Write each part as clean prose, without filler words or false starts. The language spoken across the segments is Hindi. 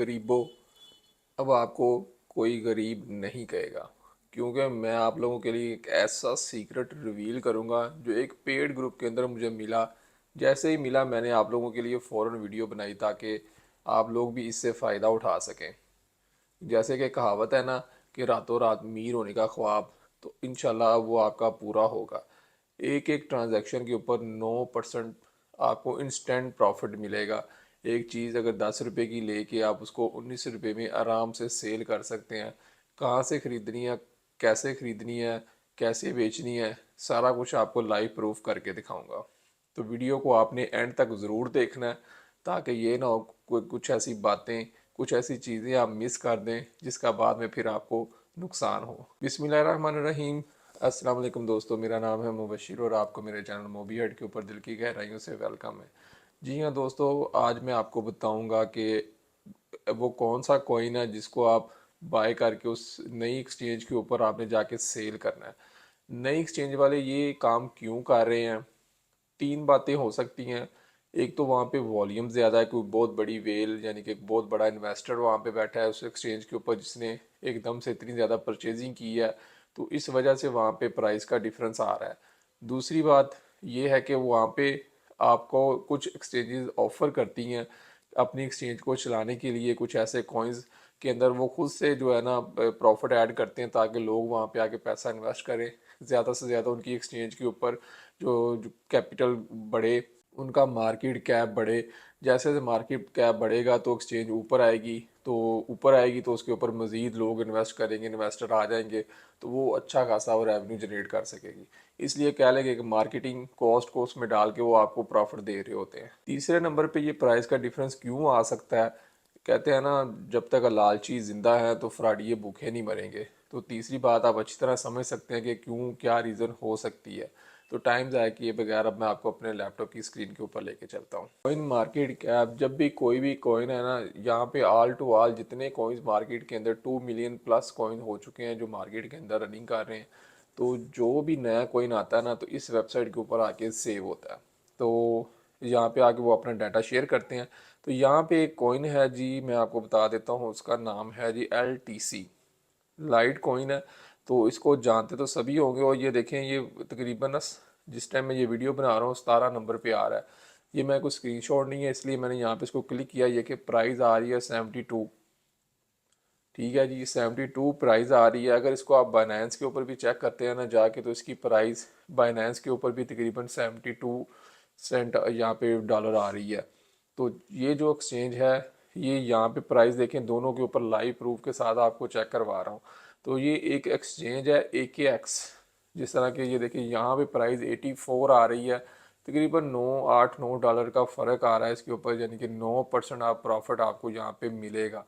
गरीबों, अब आपको कोई गरीब नहीं कहेगा, क्योंकि मैं आप लोगों के लिए एक ऐसा सीक्रेट रिवील करूंगा जो एक पेड ग्रुप के अंदर मुझे मिला। जैसे ही मिला मैंने आप लोगों के लिए फ़ौरन वीडियो बनाई ताकि आप लोग भी इससे फ़ायदा उठा सकें। जैसे कि कहावत है ना कि रातों रात अमीर होने का ख्वाब, तो इंशाल्लाह वो आपका पूरा होगा। एक एक ट्रांजैक्शन के ऊपर 9% आपको इंस्टेंट प्रॉफिट मिलेगा। एक चीज़ अगर 10 रुपए की लेके आप उसको 19 रुपए में आराम से सेल कर सकते हैं। कहाँ से ख़रीदनी है, कैसे ख़रीदनी है, कैसे बेचनी है, सारा कुछ आपको लाइव प्रूफ करके दिखाऊंगा। तो वीडियो को आपने एंड तक ज़रूर देखना है ताकि ये ना हो कोई कुछ ऐसी बातें, कुछ ऐसी चीज़ें आप मिस कर दें जिसका बाद में फिर आपको नुकसान हो। बिस्मिल्लाहिर्रहमानिर्रहीम। अस्सलाम वालेकुम दोस्तों, मेरा नाम है मुबशिर और आपको मेरे चैनल मोबी हेड के ऊपर दिल की गहराइयों से वेलकम है। जी हाँ दोस्तों, आज मैं आपको बताऊंगा कि वो कौन सा कॉइन है जिसको आप बाय करके उस नई एक्सचेंज के ऊपर आपने जाके सेल करना है। नई एक्सचेंज वाले ये काम क्यों कर रहे हैं? तीन बातें हो सकती हैं। एक तो वहाँ पे वॉल्यूम ज़्यादा है, कोई बहुत बड़ी वेल यानी कि एक बहुत बड़ा इन्वेस्टर वहाँ पे बैठा है उस एक्सचेंज के ऊपर जिसने एकदम से इतनी ज़्यादा परचेजिंग की है, तो इस वजह से वहाँ पे प्राइस का डिफरेंस आ रहा है। दूसरी बात ये है कि वहाँ पे आपको कुछ एक्सचेंजेस ऑफ़र करती हैं अपनी एक्सचेंज को चलाने के लिए कुछ ऐसे कॉइन्स के अंदर वो खुद से जो है ना प्रॉफिट ऐड करते हैं ताकि लोग वहाँ पे आके पैसा इन्वेस्ट करें, ज़्यादा से ज़्यादा उनकी एक्सचेंज के ऊपर जो कैपिटल बढ़े, उनका मार्केट कैप बढ़े। जैसे जैसे मार्केट कैप बढ़ेगा तो एक्सचेंज ऊपर आएगी, तो ऊपर आएगी तो उसके ऊपर मज़ीद लोग इन्वेस्ट करेंगे, इन्वेस्टर आ जाएंगे, तो वो अच्छा खासा वो रेवेन्यू जनरेट कर सकेगी। इसलिए कह लेंगे कि मार्केटिंग कॉस्ट को उसमें डाल के वो आपको प्रॉफिट दे रहे होते हैं। तीसरे नंबर पे ये प्राइस का डिफरेंस क्यों आ सकता है? कहते हैं ना, जब तक लालची जिंदा है तो फ्राडिये भूखे नहीं मरेंगे। तो तीसरी बात आप अच्छी तरह समझ सकते हैं कि क्यों, क्या रीज़न हो सकती है। तो टाइम ज़ाया किए बगैर अब मैं आपको अपने लैपटॉप की स्क्रीन के ऊपर लेके चलता हूँ। कॉइन मार्केट कैप, जब भी कोई भी कॉइन है ना, यहाँ पे ऑल टू ऑल जितने कॉइन्स मार्केट के अंदर 2 मिलियन प्लस कॉइन हो चुके हैं जो मार्केट के अंदर रनिंग कर रहे हैं। तो जो भी नया कॉइन आता है ना तो इस वेबसाइट के ऊपर आके सेव होता है। तो यहाँ पे आके वो अपना डाटा शेयर करते हैं। तो यहाँ पे एक कॉइन है जी, मैं आपको बता देता हूँ, उसका नाम है जी LTC, लाइट कॉइन है। तो इसको जानते तो सभी होंगे। और ये देखें, ये तकरीबन ना जिस टाइम मैं ये वीडियो बना रहा हूँ 17 नंबर पे आ रहा है। ये मैं कोई स्क्रीनशॉट नहीं है इसलिए मैंने यहाँ पे इसको क्लिक किया। ये कि प्राइस आ रही है 72। ठीक है जी, 72 प्राइस आ रही है। अगर इसको आप बाइनेंस के ऊपर भी चेक करते हैं ना जाके, तो इसकी प्राइस बाइनेंस के ऊपर भी तकरीबन 72 सेंट यहाँ पे डॉलर आ रही है। तो ये जो एक्सचेंज है, ये यहाँ पे प्राइस देखें, दोनों के ऊपर लाइव प्रूफ के साथ आपको चेक करवा रहा हूँ। तो ये एक एक्सचेंज है AKX। जिस तरह के ये देखिए यहाँ पे प्राइस 84 आ रही है। तकरीबन 9 8 9 डॉलर का फ़र्क आ रहा है इसके ऊपर, यानी कि 9% आप प्रॉफिट आपको यहाँ पे मिलेगा।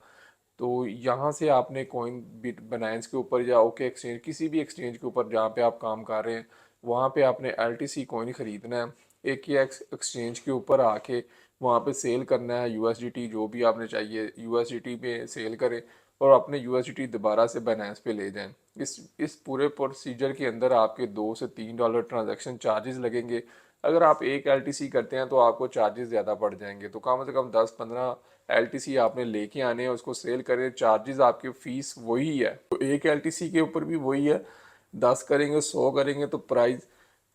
तो यहाँ से आपने कॉइन बिट बनाइंस के ऊपर या ओके एक्सचेंज, किसी भी एक्सचेंज के ऊपर जहाँ पे आप काम कर रहे हैं, वहाँ पे आपने LTC कॉइन ख़रीदना है। एक ही एक्सचेंज के ऊपर आके वहाँ पे सेल करना है। USDT जो भी आपने चाहिए USDT पे सेल करें और अपने USDT दोबारा से बाइनेंस पे ले जाएं। इस पूरे प्रोसीजर के अंदर आपके $2 से $3 ट्रांजैक्शन चार्जेस लगेंगे। अगर आप एक LTC करते हैं तो आपको चार्जेस ज़्यादा पड़ जाएंगे। तो कम से कम 10 15 LTC आपने लेके आने हैं, उसको सेल करें, चार्जेस आपकी फीस वही है। तो एक LTC के ऊपर भी वही है। 10 करेंगे, 100 करेंगे तो प्राइस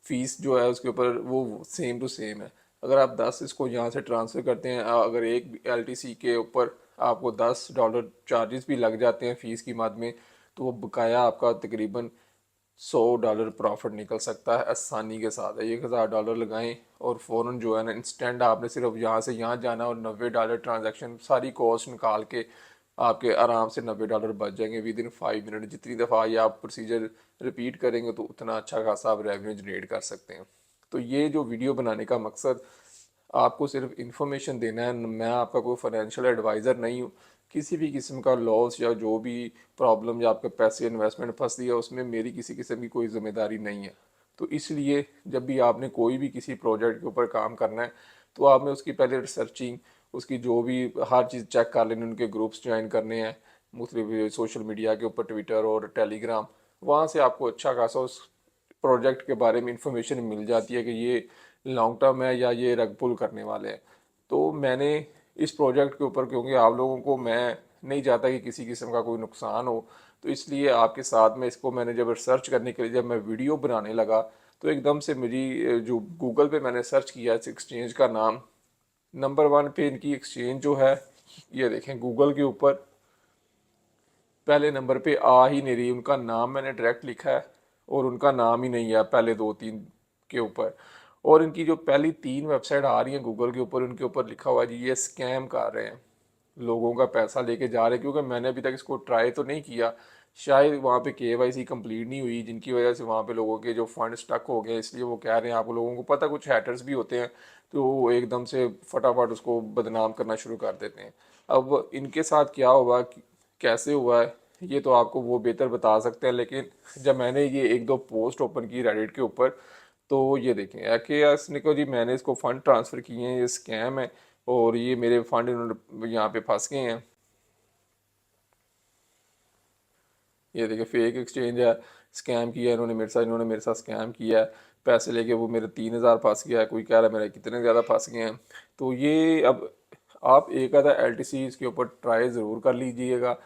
फीस जो है उसके ऊपर वो सेम टू सेम है। अगर आप 10 इसको यहाँ से ट्रांसफ़र करते हैं, अगर एक LTC के ऊपर आपको $10 चार्जेस भी लग जाते हैं फ़ीस की मद में, तो वो बकाया आपका तकरीबन $100 प्रॉफिट निकल सकता है आसानी के साथ। 1000 डॉलर लगाएं और फ़ौरन जो है ना इंस्टेंट आपने सिर्फ यहाँ से यहाँ जाना और $90 ट्रांजैक्शन सारी कॉस्ट निकाल के आपके आराम से $90 बच जाएंगे विद इन 5 मिनट। जितनी दफ़ा ये आप प्रोसीजर रिपीट करेंगे तो उतना अच्छा खासा आप रेवेन्यू जनरेट कर सकते हैं। तो ये जो वीडियो बनाने का मकसद आपको सिर्फ इन्फॉर्मेशन देना है। मैं आपका कोई फाइनेंशियल एडवाइज़र नहीं हूँ। किसी भी किस्म का लॉस या जो भी प्रॉब्लम या आपके पैसे इन्वेस्टमेंट फंस दिया उसमें मेरी किसी किस्म की कोई ज़िम्मेदारी नहीं है। तो इसलिए जब भी आपने कोई भी किसी प्रोजेक्ट के ऊपर काम करना है तो आपने उसकी पहले रिसर्चिंग, उसकी जो भी हर चीज़ चेक कर लेनी, उनके ग्रुप्स ज्वाइन करने हैं मुख्तलिफ सोशल मीडिया के ऊपर, ट्विटर और टेलीग्राम। वहाँ से आपको अच्छा खासा उस प्रोजेक्ट के बारे में इंफॉर्मेशन मिल जाती है कि ये लॉन्ग टर्म है या ये रग पुल करने वाले हैं। तो मैंने इस प्रोजेक्ट के ऊपर, क्योंकि आप लोगों को मैं नहीं चाहता कि किसी किस्म का कोई नुकसान हो। तो इसलिए आपके साथ में इसको मैंने जब सर्च करने के लिए जब मैं वीडियो बनाने लगा तो एकदम से मेरी जो गूगल पे मैंने सर्च किया इस एक्सचेंज का नाम, नंबर 1 पे इनकी एक्सचेंज जो है, ये देखें गूगल के ऊपर पहले नंबर पे आ ही नहीं रही। उनका नाम मैंने डायरेक्ट लिखा है और उनका नाम ही नहीं है पहले 2-3 के ऊपर। और इनकी जो पहली 3 वेबसाइट आ रही हैं गूगल के ऊपर, उनके ऊपर लिखा हुआ है जी ये स्कैम कर रहे हैं, लोगों का पैसा लेके जा रहे हैं। क्योंकि मैंने अभी तक इसको ट्राई तो नहीं किया, शायद वहाँ पे केवाईसी कंप्लीट नहीं हुई जिनकी वजह से वहाँ पे लोगों के जो फंड स्टक हो गए, इसलिए वो कह रहे हैं। आप लोगों को पता कुछ हैटर्स भी होते हैं तो वो एकदम से फटाफट उसको बदनाम करना शुरू कर देते हैं। अब इनके साथ क्या हुआ, कैसे हुआ है, ये तो आपको वो बेहतर बता सकते हैं। लेकिन जब मैंने ये 1-2 पोस्ट ओपन की रेडिट के ऊपर तो ये देखें एकेएस ने कहा जी मैंने इसको फ़ंड ट्रांसफ़र किए हैं, ये स्कैम है और ये मेरे फंड इन्होंने यहाँ पे फंस गए हैं। ये देखिए फेक एक्सचेंज है, स्कैम किया इन्होंने मेरे साथ स्कैम किया है, पैसे लेके वो मेरे 3,000 फंस गया है, कोई कह रहा है मेरे कितने ज़्यादा फंस गए हैं। तो ये अब आप एक आधा एलटीसी इसके ऊपर ट्राई ज़रूर कर लीजिएगा।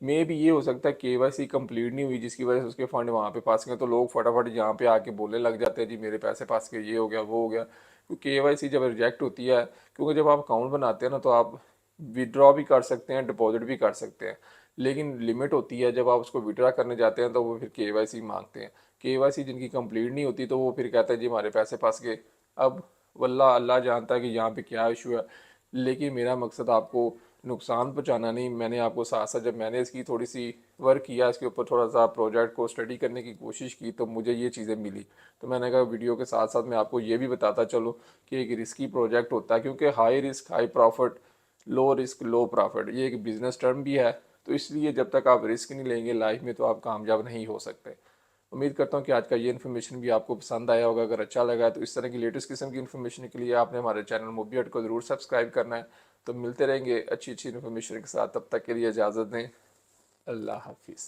मे भी ये हो सकता है केवाईसी कंप्लीट नहीं हुई जिसकी वजह से उसके फंड वहाँ पे फंस गए, तो लोग फटाफट यहाँ पे आके बोलने लग जाते हैं जी मेरे पैसे फंस गए, ये हो गया वो हो गया। क्योंकि केवाईसी जब रिजेक्ट होती है, क्योंकि जब आप अकाउंट बनाते हैं ना तो आप विड्रॉ भी कर सकते हैं, डिपॉजिट भी कर सकते हैं, लेकिन लिमिट होती है। जब आप उसको विड्रा करने जाते हैं तो वो फिर केवाईसी मांगते हैं। केवाईसी जिनकी कंप्लीट नहीं होती तो वो फिर कहते हैं जी हमारे पैसे फंस गए। अब वल्लाह अल्लाह जानता है कि यहाँ पे क्या इशू है, लेकिन मेरा मकसद आपको नुकसान पहुंचाना नहीं। मैंने आपको साथ साथ जब मैंने इसकी थोड़ी सी वर्क किया, इसके ऊपर थोड़ा सा प्रोजेक्ट को स्टडी करने की कोशिश की तो मुझे ये चीज़ें मिली। तो मैंने कहा वीडियो के साथ साथ मैं आपको ये भी बताता चलो कि एक रिस्की प्रोजेक्ट होता है, क्योंकि high risk high profit, low risk low profit, ये एक बिजनेस टर्म भी है। तो इसलिए जब तक आप रिस्क नहीं लेंगे लाइफ में तो आप कामयाब नहीं हो सकते। उम्मीद करता हूँ कि आज का ये इन्फॉर्मेशन भी आपको पसंद आया होगा। अगर अच्छा लगा है तो इस तरह की लेटेस्ट किस्म की इन्फॉर्मेशन के लिए आपने हमारे चैनल मोबी हट को ज़रूर सब्सक्राइब करना है। तो मिलते रहेंगे अच्छी अच्छी इन्फॉर्मेशन के साथ, तब तक के लिए इजाज़त दें। अल्लाह हाफिज़।